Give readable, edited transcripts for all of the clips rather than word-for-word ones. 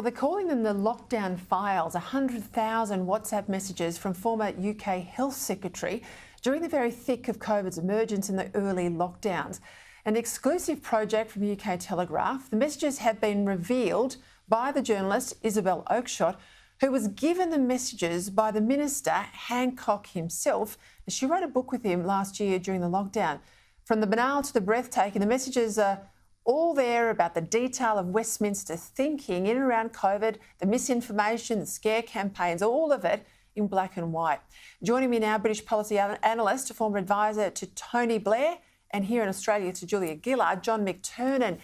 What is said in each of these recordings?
Well, they're calling them the lockdown files, 100,000 WhatsApp messages from former UK Health Secretary during the very thick of COVID's emergence in the early lockdowns. An exclusive project from the UK Telegraph. The messages have been revealed by the journalist Isabel Oakeshott, who was given the messages by the Minister Hancock himself. She wrote a book with him last year during the lockdown. From the banal to the breathtaking, the messages are all there about the detail of Westminster thinking in and around COVID, the misinformation, the scare campaigns, all of it in black and white. Joining me now, British policy analyst, former advisor to Tony Blair, and here in Australia to Julia Gillard, John McTernan.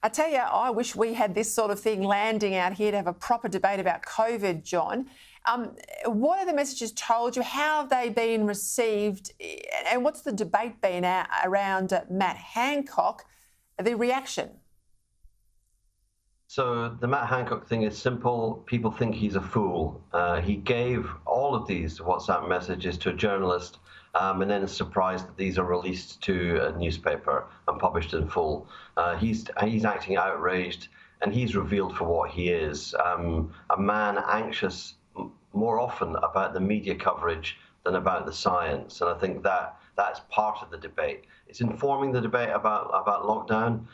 I tell you, I wish we had this sort of thing landing out here to have a proper debate about COVID, John. What are the messages told you? How have they been received? And what's the debate been around Matt Hancock? The reaction? So the Matt Hancock thing is simple. People think he's a fool. He gave all of these WhatsApp messages to a journalist and then is surprised that these are released to a newspaper and published in full. He's acting outraged, and he's revealed for what he is, a man anxious more often about the media coverage than about the science. And I think that's part of the debate. It's informing the debate about lockdown.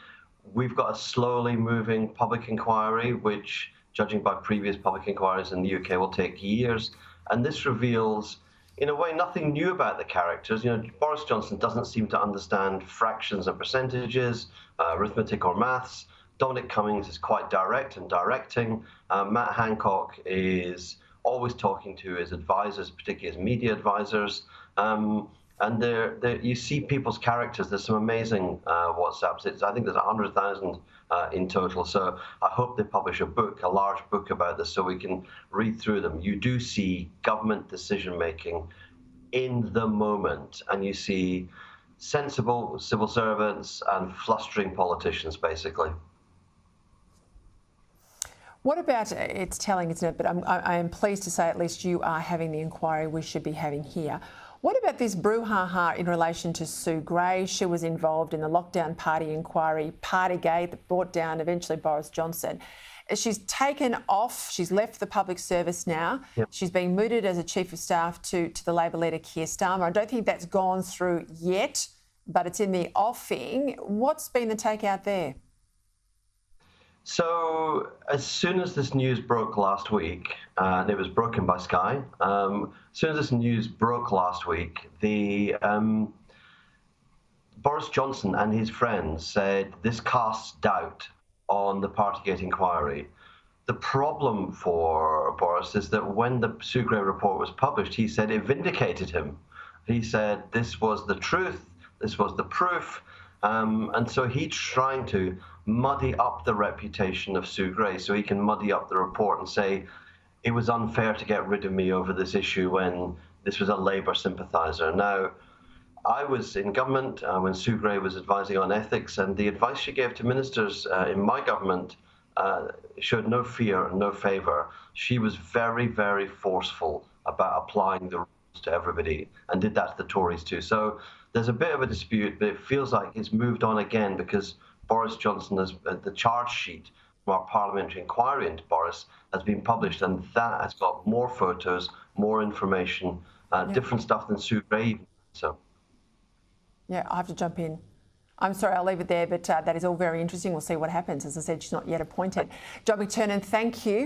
We've got a slowly moving public inquiry, which, judging by previous public inquiries in the UK, will take years. And this reveals, in a way, nothing new about the characters. You know, Boris Johnson doesn't seem to understand fractions and percentages, arithmetic or maths. Dominic Cummings is quite direct and directing. Matt Hancock is always talking to his advisors, particularly his media advisors. And you see people's characters. There's some amazing WhatsApps. I think there's 100,000 in total. So I hope they publish a large book about this, so we can read through them. You do see government decision-making in the moment, and you see sensible civil servants and flustering politicians, basically. What about, it's telling, isn't it? But I am pleased to say at least you are having the inquiry we should be having here. What about this brouhaha in relation to Sue Gray? She was involved in the lockdown party inquiry, Partygate, that brought down eventually Boris Johnson. She's taken off. She's left the public service now. Yep. She's being mooted as a chief of staff to the Labor leader, Keir Starmer. I don't think that's gone through yet, but it's in the offing. What's been the take out there? So as soon as this news broke last week, and it was broken by Sky, as soon as this news broke last week, Boris Johnson and his friends said this casts doubt on the Partygate inquiry. The problem for Boris is that when the Sue Gray report was published, he said it vindicated him. He said this was the truth, this was the proof. And so he's trying to muddy up the reputation of Sue Gray so he can muddy up the report and say it was unfair to get rid of me over this issue when this was a Labour sympathiser. Now, I was in government when Sue Gray was advising on ethics, and the advice she gave to ministers in my government showed no fear and no favour. She was very, very forceful about applying the rules to everybody, and did that to the Tories too. So there's a bit of a dispute, but it feels like it's moved on again because Boris Johnson has the charge sheet from our parliamentary inquiry into Boris has been published, and that has got more photos, more information, different stuff than Sue Gray. So, yeah, I have to jump in. I'm sorry, I'll leave it there, but that is all very interesting. We'll see what happens. As I said, she's not yet appointed. John McTernan, thank you.